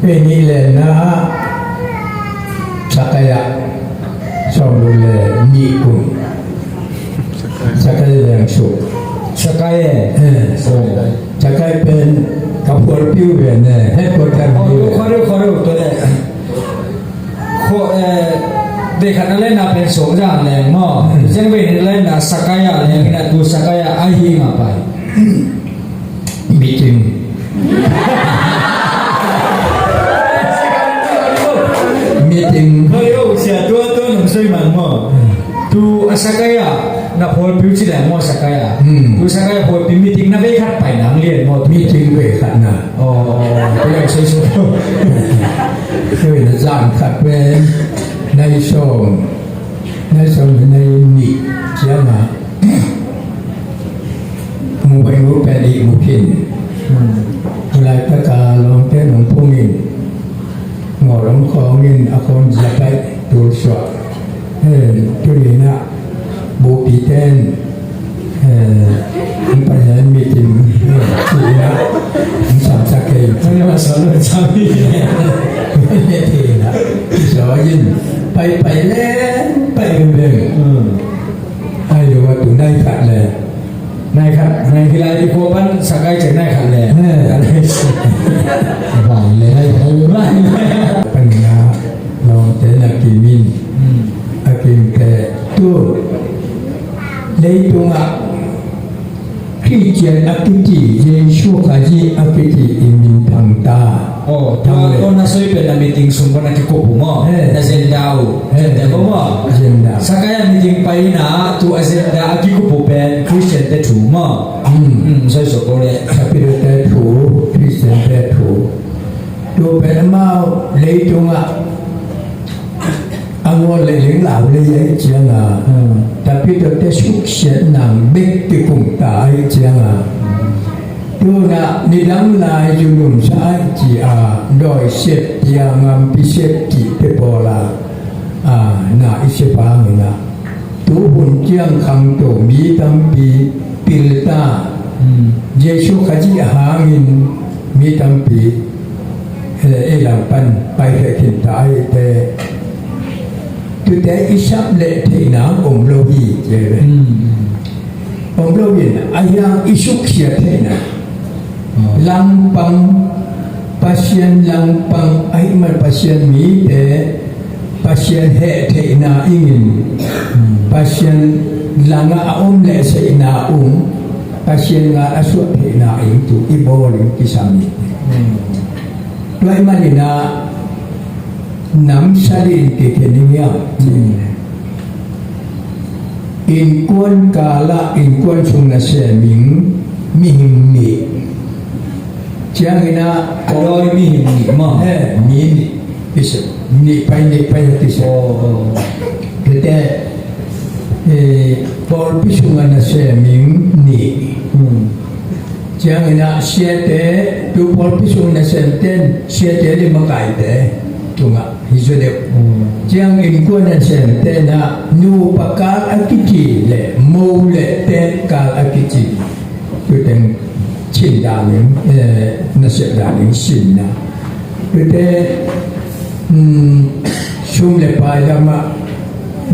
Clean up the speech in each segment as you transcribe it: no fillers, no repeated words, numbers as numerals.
เป็นนี่แหละนะสักยะชอบดูแลมีกุลสักยะแรงสุขสักยะสักยะเป็นกับพวกผิวเนี่ยให้พวกท่านดูขอรู้ตัวเนี่ยเด็กคนนั้นเล่นน่ะเป็นสงจานแรงมั้งจังเว้นเล่นน่ะสักยะแรงน่ะตัวสักยะอาฮีมาไปมีจริงมีจริงเฮ้ยเสียตัวหนุ่มสวยมันมั้งตัวสักยะน่ะพอผิวสิแดงมั้งสักยะตัวสักยะพอมีจริงน่ะเวคัดไปนังเรียนมั้งมีจริงเวคัดน่ะอ๋อก็ยังสวยๆเคยนะจานขัดเป็นในช่องในนี่เจ้ามามูไปรู้แปดีมูกินหลายประการลองแต่หลวงพ่องินหมอหลวงพ่องินอาคมจะไปตัวสวดจุลีนะบูปีเต้นปัญญามีจริงจุลีนะสามสักเกย์ไม่ได้มาสอนเลยจ้าพี่ไม่ได้ทีนะสอนยินไปเล่นไปเรื่องให้ดูว่าตุ่ได้ขัดเลยนายครับนายทีไรที่พวกมันสักไกจะได้ขัดเลยอะไรบ่ายเลยให้ไม่ปัญญาลองเจนักกิมินอากิมแต่ตัวเลยตัวอ่ะที่เจนักกิจิเยชูกาจิอากิจิอิมินทังตาโอ้ถ้าตอนนั้นสวยเป็นมีติ้งสมบัติที่กุบหม้อน่าเซนดาวแต่ก็ว่าสักไกมีติ้งไปนะตัวเซนดาที่กุบเป็นคริสเตียนแต่ถูกมั้งสวยสุดเลยถ้าเป็นแต่ถูกคริสเตียนแต่ถูกตัวเป็นมาเลยตัวอ่ะอังวลเลยหลังเลยเจ้าอ่ะแต่พี่ตัวแต่สุขเสียหนังเบ็กติกุงตายเจ้าอ่ะตัวน่ะนิดังลายจุนุ่มชายจีอาโดยเสพยางามพิเศษจีเปโปลาน่าอิเสปางนะตัวบุญเจียงคังโตมีตั้งปีปิลตาเยซูขจีหางินมีตั้งปีหลังปันไปแค่ขินตายแต่ตัวแต่อิชับเละเทนาองโลหีเจริญองโลหีนะอายังอิสุขเสียเทนะlampang pasien lampang aiman pasien mi pasien he te na ingin pasien langa aum le se na pasien nga asu te na ing tu ibol kisami doi manina nam salin ke kenia in kuan kala in kuan chung na se ming mi hing ni Jangan nak kalau ini mah ni bisa ni pai bisa kita Paul pisungan nasi ming ni jangan nak siete tu Paul pisungan nasi ten siete di makai deh tu ngak hijau deh jangan ikut nasi ten nak nu pakar akiji le mau le ten kal akiji tu ten亲大人那些大人信呐对的兄弟把他们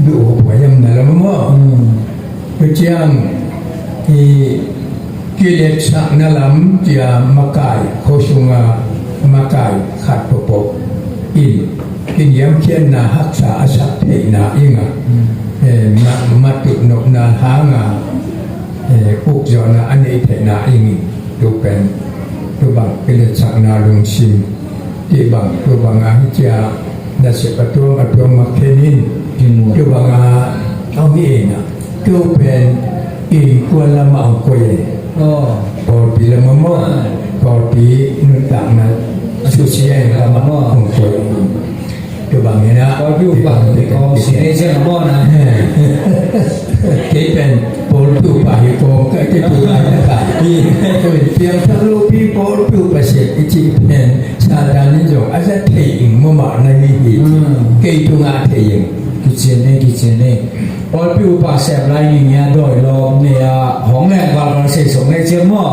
ดูว่ายังนั่นละมั้งก็จังกิเลสนั่นละมั้งจะมากายโคชุงามากายขัดปกกินยังเขียนนาหักษาสัตย์เทนาอิงมาตุนกนาหางปุกจอนะอันนี้เทนาอิงตัวเป็นตัวบางกิเลสนาลงชิมที่บางตัวบางอาหิจาดัชปตัวมาเคนินตัวบางเอานี่เองนะตัวเป็นอินกวนละมาอังกวยพอปีละมะม่วงพอปีนุ่นต่างนะสุเชียละมะม่วงอังกวยตัวบางเนี่ยนะพอพิวบางก็สีเนเจอร์ม่วงนะที่เป็นโปรตุปาฮิโปก็จะถูกนะครับที่เพียงทะลุพี่โปรตุปาเสกจีเป็นชาดานิจงอาจจะเทียงมั่วมาในวิธีเกี่ยตุงอาเทียงกิจเนี่ยพอพิวปาเสกไรเนี่ยโดยลมเนี่ยของแรงกว่าเราเสียสงในเชื่อมั่ว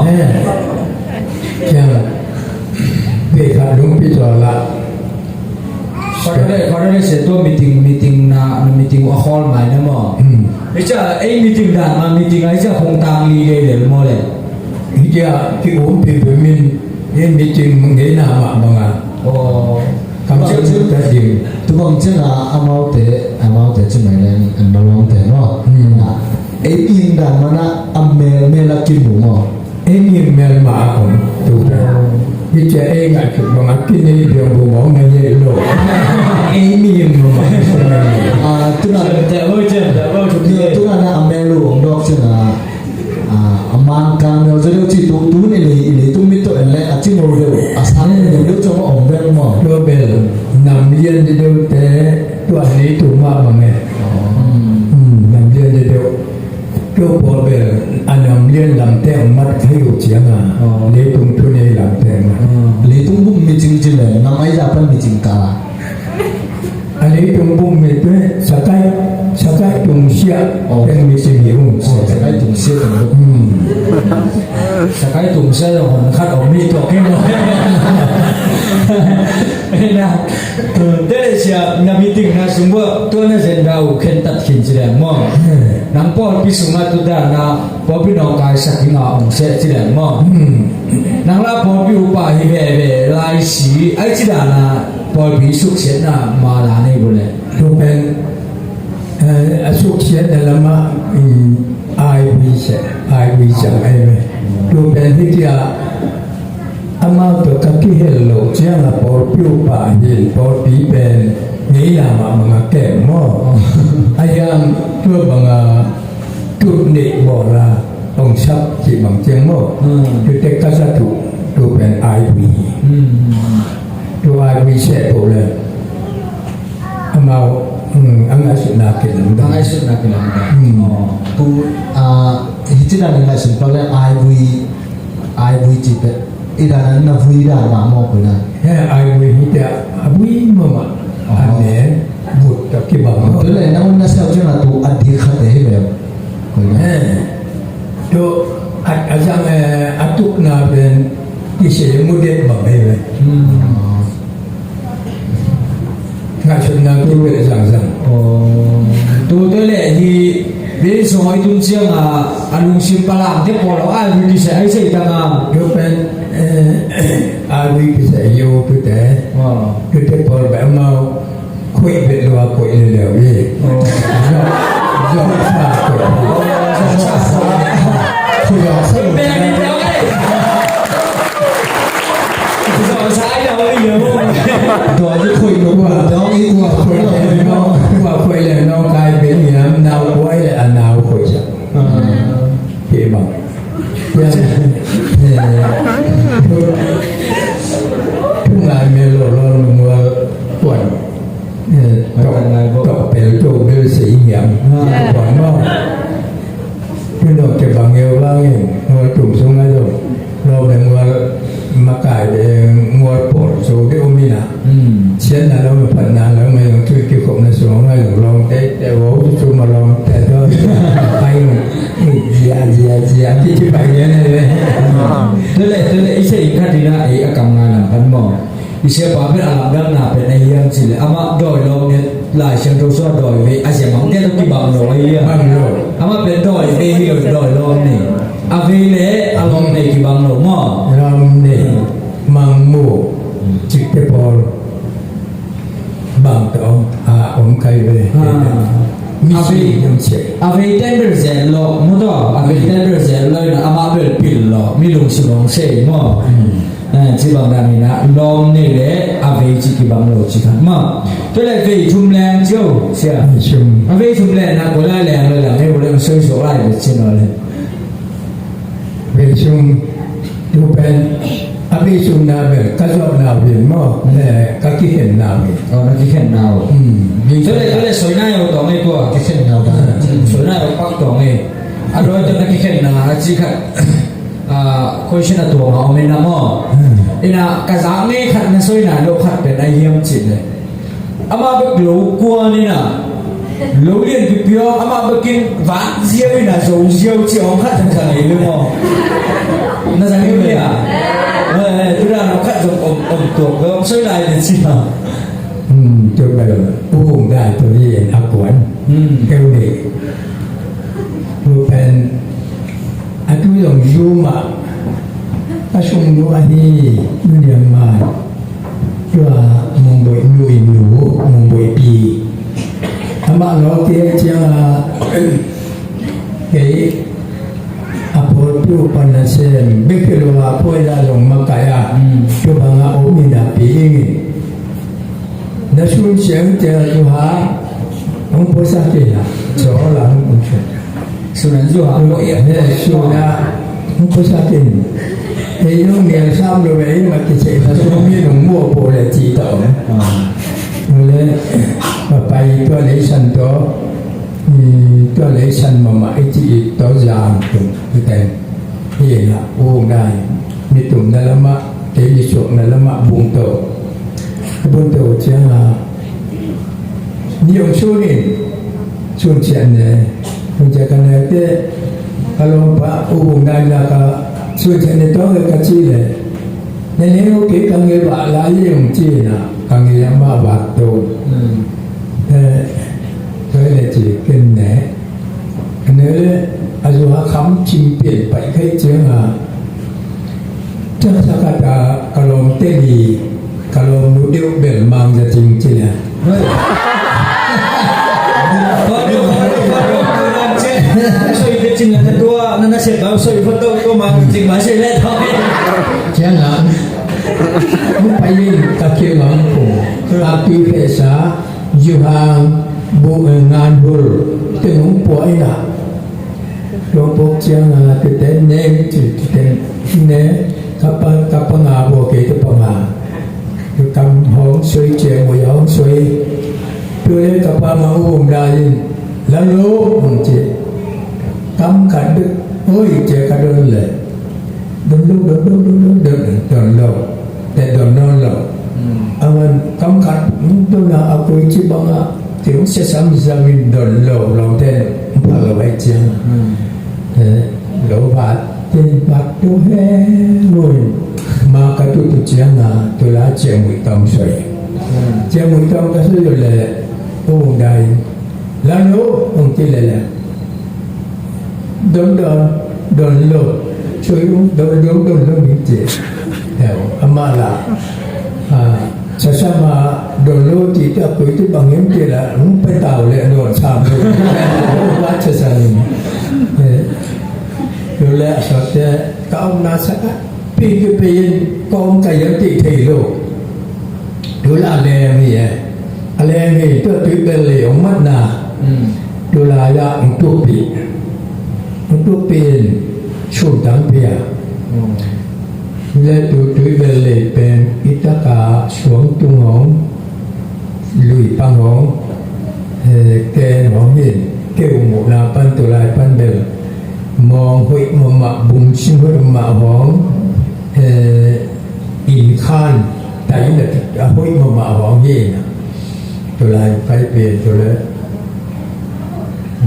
จังบ เวคาลุงพิจารณา Kalau saya tu meeting na meeting akal mai na mo. Echa meeting dan ma meeting aja hong tang li le mo le. Iya ki umpi bemin yen meeting mengena mak banga. Oh. Kamu cerita tadi. Tu bang cina amau te cuma ni nolong te no. Meeting dan mana amel melakin mo. Ini mel mak aku tu. Bica enggak banga kini dia mau nanya lo. Ini mo. Tu na tu na amel lu dok cina. Amang kami jadi tu ni tu mito ele aci mo le asal ni dia cuma ombel mo. Dua bel นำ yen di do te tu ani tu ma bange. นำ yen di do tu bo bel anam yen lam te mat khayu chianga. Le tung tu ne lam te ma. Le tu bum meeting jile namai dapat meeting ka. Ani tung bum me tu sakai tung sia teng meeting hiung. Sakai tung sia tu. Sakai tung sia hon khat om mi to ke mo. Na de sia na meeting na sumbo tu na zen dau khen tat khin jile mo. Nang po pi sunga tu da na po pi no kai sakinga om se jile mo. Nang la po pi upa hi be lai si ai ji da na po pi suk chen na ma la nei bo le. Tu ben asuk sia dalam ai bisa ai me. Tu ben dia amal tu kaki hello jangan por piu pa hil por pi ben ni lama mengake mo ayam tu banga tu ni bora ong sap ji bang jeng mo tu tek ka satu tu ben ai wi tu ai wi se po le amal angai suna ken Tangai sut na kilang. Tu hijira ni lah simpel ai vui cita. Ida na vui dah mamo pula. ai wi hita abui mama ane but tak ki bang Tu le namun nasi aku cina tu adik kata he tu azam atuk na ben kisi mudet bang he ngajun na tu be sang Tu le hi be soi tun chiang alung sim palang te polo ai wi ki sai sai tanga. yo ben ai kisa yo tu te tu te por ba mau khui be lo khui le le ye yo sa ko yo sa Be ni te ai. Rồi sai đâu đi giờ. Tu aja khui lu dong itu khui le no khui le no kai be niam nau khui le anau khui sa ke bang ya tu ngai me lo mua quần tộc bèo trâu đưa sĩ nhậm quần mo cái đồ cái bằng yêu bao nhiêu mua trùng xuống ấy rồi rồi về mua mà cải để mua bột số cái ôm đi nào chiến là đâu mà phần nào là mình chơi kiểu cũng là xuống ngay rồi lòng để bố chú mà lòng để thôi hay gì cái bài nhớ này đấy. Tu le ise ikat dina ai akam ngana kan mo. Ise pa pe alam dam na pe ai yang chi le ama doi long ne lai chen ro so doi ve a se mong te to ki bang lo ai ya. Ama pe doi ve hi lo doi long ne. A ve le along ne ki bang lo mo. Ram ne mang mu chik te por bang to om kai ve mi si yam che A ve ten ber zen lo mo do a ve ten ber zen lo na ama bel pil lo mi lung su long se mo. Chi bang da ni na long ne le a ve chi ki bang lo chi kan mo. Tu le ve chum lang jiu sia. shum A ve chum lang na ko la lang lo la ne wo le so so lai de chin lo le. ve shum tu pen abi shum na ve ka so na ve mo le ka ki hen na ve Na ki khen nào. Tu le soi na yo to ngai tua. cái khen nào dah. Soi na yo pak to ngai. A ro to na ki khen na chi khat. Question na to ma o me na mo. Ina ka za ngai khat na soi na lo khat pe na yam chin le. Ama ba glo kwa ni na. Lo lien pi pyo ama ba kin va zieu na zo zieu chi ong khat thang thang le mo. Na za ngai le ya. tu dah nak kat om tok ke soi lai ni sih. จนแบบผู้คงได้ตัวนี้เองอักวนเกลเด็กรูเป็นอัตุยงยูมาอาชงดูอันนี้นู่นยังมาตัวมงบอยลุยหนูมงบอยปีทำมาเราเกี่ยเจ้าเฮ้อพอผู้ปนเสมเบกโลอาพ่อได้ลงมากายตัวบางอาโอมินาปี那出现这句话，我不想给他，做了我不去。虽然说啊，我也说的，我不想给你。你用年三六尾嘛，其实他说没用摸过来知道的。我嘞，我ไปตัวเลยฉันตัวเลยฉันมาไอ้ที่ตัวยามตรงแต่เห็นละโอ้ได้มีตุ่มนั่นละมะเดี๋ยวมีโฉกนั่นละมะบุงโตบุญโตเจ้านิยมช่วงนี้ช่วงเช้าเนี่ยคุณจะกันเลยแต่อารมณ์พระอุบลได้ละก็ช่วงเช้าเนี่ยต้องกระชี้เลยในนี้เราเก็บกังเกบะลายยงจีนะกังเกยมาบาดโตก็เลยจีเป็นแหน่อันนี้เลยอายุหาคำชิมเปลี่ยนไปแค่เจ้าเจ้าสักการะอารมณ์เตลี kalau mudik belmang jating cina. So itu cina kedua, nana sebab so itu tu mang cing masih leh tapi. Jangan. Paling kaki mampu. Tapi pesa juhang bukan bul tengok poin lah. Kelompok jangan kita neng kita ne kapan ngabo kita pengah. Cầm hồn suy chuyện mùi hồn suy tôi cặp ba mà uống đầy lá lố bằng chị cắm cả đức ôi chị cả đơn lệ đơn đòn lầu để đòn non lầu anh cắm cả tôi là aku chỉ bằng á tiểu sẽ sắm ra mình đòn lầu lòng tên phải là vậy chứ lỗ bát tên bát tôi hết rồi mà cái tôi chiang là tôi lá chiang mũi tông sợi chiang mũi tông cái số là ông đây lá lố ông chỉ là đòn lô chơi đòn lô như thế hiểu ama là sao mà đòn lô chỉ cho quý tôi bằng những kia là không phải tàu lệ đòn sàm rồi quá trời sao rồi là sao thế các ông na sắcปีกปีนกองไก่ยันติเทโลดูแลอะไรมีอะไรมีตัวตุยเบลเลยองมัดนาดูแลยาองตุปีนช่วงตังเปียและตุยเบลเลยเป็นอิตากาช่วงตุงหงลุยปังหงแกหงเห็นเกี่ยวหมูนาปันตุลายปันเบลมองหุยมะบุญชิมหุยมะหงอินคานแต่ยังแต่ห้อยมาหวังยี่นะตัวลายไปเปลี่ยนตัวเลย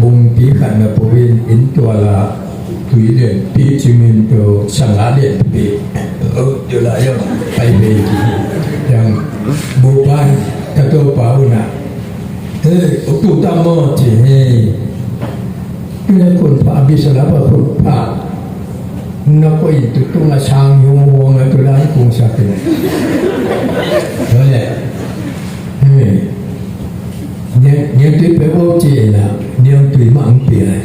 บุงปีขันมาปูวินอินตัวละถุยเด่นปีจิมินตัวสังหารเด่นปีตัวลายยังไปเปลี่ยนอย่างบูบานกระโตป่าวน่ะอุตุตามอจีนี่คนพระบิสระพระคนพระnak itu tu ngasang yung wong itu dah kung sakit. Boleh. Dia tu pewo je lah. Dia tu mang pia.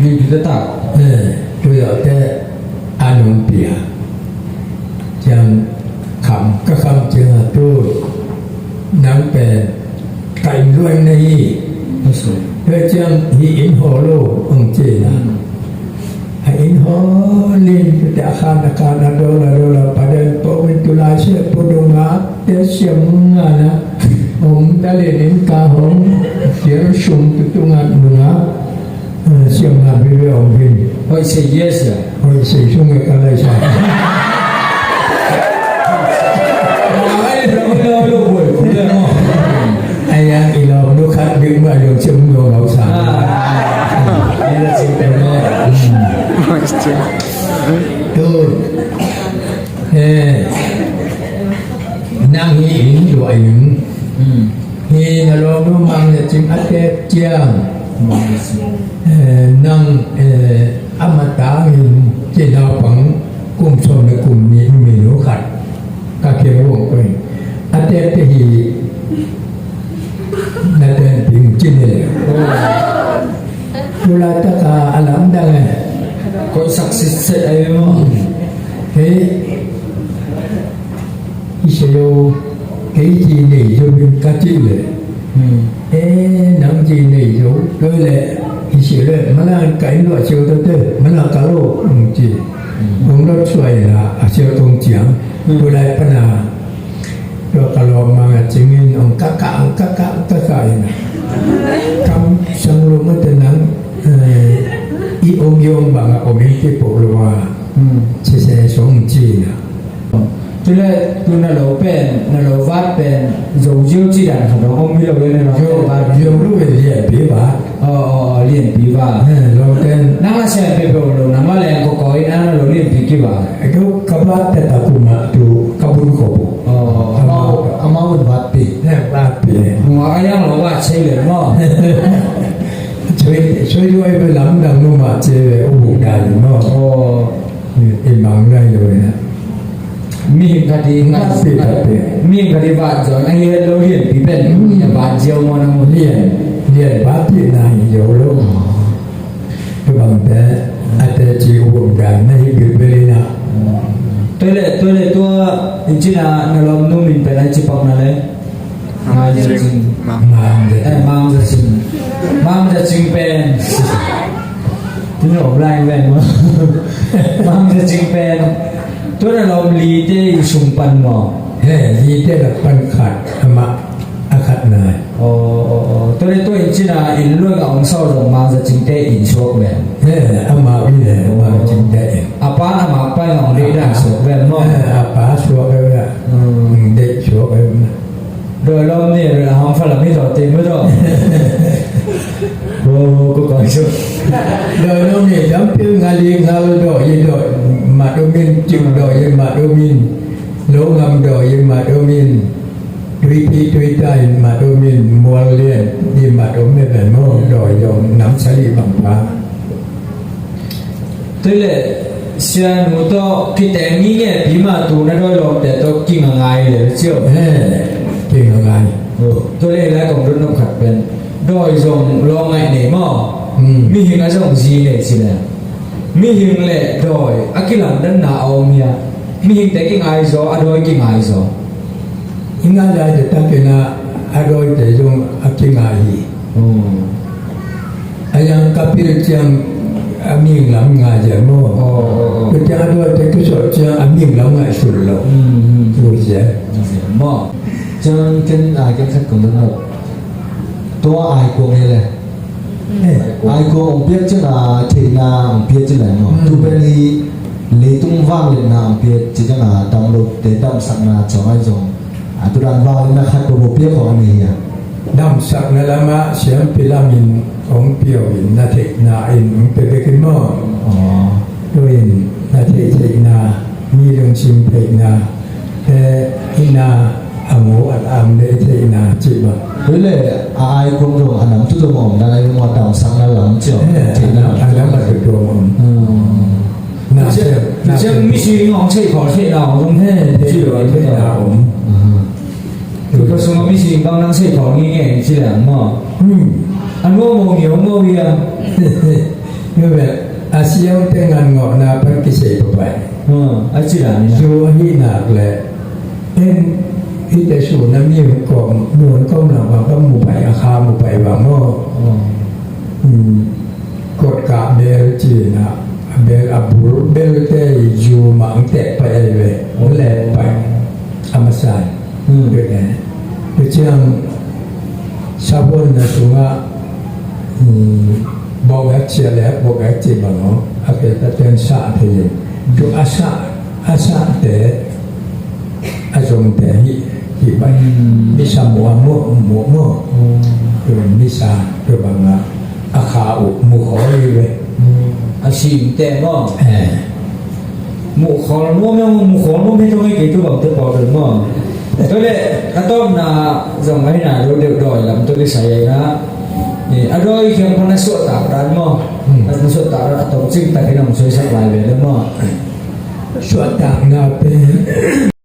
Ni kita tak. Tu ada anu pia. Jangan kham ke kham jangan tu nang pen kai luai ni. Betul. Jangan hi in holo ong je lah. Hain holin kita akan adola pada pemintulai siap podongat dia siamana om dalilin kahong dia sum tutungan bunga siamna bibi om bin Oi say yes ya. oi say sungai kalai sa Ai lo boy kuda mo. ayang ilo dukat bi ma yo chim yo lo sa Ini simpen mo. tu lụa những thì là lo nó mang là chim ắt đẹp chiang năng amata mình chỉ nào bằng cùng sống được cùng mình nó khát các kiểu của mình ắt đẹp thì là tên tiếng chín này Tula taka alam dah có success ấy mà thế Israel cái gì này cho mình cá chữ lệ nắm gì này rồi đôi lệ Israel mà là cái loại chiều tới tới mà là cá lô chỉ ông đó xoay là chiều tông chiang đôi lại phần nào rồi cá lô mà chứng minh ông cá cả này cam sang luôn mới tên nắng ý ôm yong bằng ôm cái bộ loa chia sẻ sống chi nè cho nên tôi là lâu bền là lâu vắt bền dầu diêu chi đànของเราkhông biết lâu lên nó diêu lúc về liền bí bát liền bí bát lâu tên năng là xe bê bê lâu năng là liền có coi năng là lâu liền bí kí bát cái các bát để ta cùng mà tu các bún khổ amount bát pi bát pi ngoài cái năng là bát xây liền mà chơi đuôi với lắm đằng nu mà chơi ô bụng đài mà im bằng đây rồi nèมีกะดีมีกะดีบาดจอยไอ้เราเรียนปีเป็นบาดเจียวมันเรียนบาดที่นายอยู่ลูกก็บางแต่อาจจะจีวงกันไม่อยู่ไปเลยนะตัวเลยตัวจริงๆนะเรานุ่มมินเป็นอะไรจีบนั่นเลยมาจริงมาจะจริงเป็นที่เราไล่แว่นมาจะจริงเป็นตัวเราลีเตสุมปันหมอลีเตกับปันขัดมาอาขัดนายตัวนี้ตัวจริงๆนะอินเรื่องของเศร้าของมาจะจริงเตอินโชคแวนอามาวิเลยมาจริงเตอาป้าอามาป้าของเด็กได้โชคแวนมั้งอาป้าโชคแวนเด็กโชคแวนโดยรอบนี้เราห้องฝรั่งไม่ต่อเต็มไม่ต่อโอ้ก็ก่อนชุดโดยรอบนี้จำเป็นงานเลี้ยงงานดอกยิ่งดอกมาโดมินจึงดอกยิ่งมาโดมินโลงามดอกยิ่งมาโดมินทุยใจมาโดมินมัวเลียนดีมาโดมินเป็นโมดอกยองน้ำใสบางฟ้าตัวเลยเสียหนูต้องคิดแต่งี้เนี่ยปีมาตูนั่นด้วยลมแต่ต้องกินง่ายเลยเชียวกินง่ายตัวเลยแล้วของรุ่นน้ำขัดเป็นโดยทรงลองไงเนี่ยมั้งมีหิงอะไรส่งซีเลยสิเนี่ยมีหิงเลยโดยอากิลันดันนาเอาเมียมีหิงแต่กิ่งไอโซอโดยกิ่งไอโซหิงอะไรจะตั้งเป็นอโดยแต่ทรงอากิ่งไออายังกับพิจารณามีหลังงานอย่างโม่พิจารณาด้วยแต่ก็สอนจะมีหลังงานสุดแล้วรู้ใช่มั้งจังกันกันสักคนนึงตัวไอโกงนี่แหละไอโกงเปียกจังเทนาเปียกจังไหนเนาะทุกเป็นนี้เลยตุ้งว่างเลยนะเปียกจังดาวน์โหลดเดต้าสักนาจงไอจงตุรันว่างเลยนะคัดตัวเปียกของนี่อ่ะดำสักนั่นละมาเสียงพิลามินของเปียวอินนาเทนาอินเป็นไปขึ้นมั่งด้วยนาเทเทนามีเรื่องชิมเพนาแต่อินาอามูอัดอามเดเทนาจิบะด้วยเลยไอคงรงอันนั้นทุกตัวมองได้เลยว่าดำสักนั่นหลังเจ้าเทนาอันนั้นมาถึงตัวมองน่าเชื่อมีชีวิตของเช่ขอเช่เราต้องให้ที่เหลือที่เราก็สมมติมีชีวิตบางนั่งเช่ของี้ไงที่หลังมั้งอันว่าโมเหนียวโมเวียนี่แบบอาเซียนแต่งงานงอกนาพันกิเสกไปอาชีพนี้โยฮีนักเลยที่จะสูน้ำมีกองนวลก้มหลังว่าก็หมู่ไปอาคาหมู่ไปว่าโม่กดกะเบลจีนะเบลอับูเบลเตยูมังเตะไปเลยแหลกไปอามาใส่ด้วยไงด้วยเชื่องชาวบ้านนะสุงะบอกแอคเชียแล้วบอกแอคจีบังเนาะอาเกตเต็นสะเทียจุอาสะเตะอาจงเตะฮิไปมิสามัวมัวคือมิสาคือบังละอาคาอุมุขอเลยอาชีพแต่ก็มุขอมัวไม่มุขอมัวไม่ต้องให้เกิดตัวแบบตัวปอดเลยมั้ง ตัวเด็กกระต้มนะส่งให้นะเราเดือดร้อนลำตัวเด็กใส่นะนี่อร่อยเขียมพนัสสุดตาร้านมั้งพนัสสุดตาร้านต้องจิ้งแต่ให้น้องช่วยสักลายเลยได้มั้ง สวดตามนาเป็น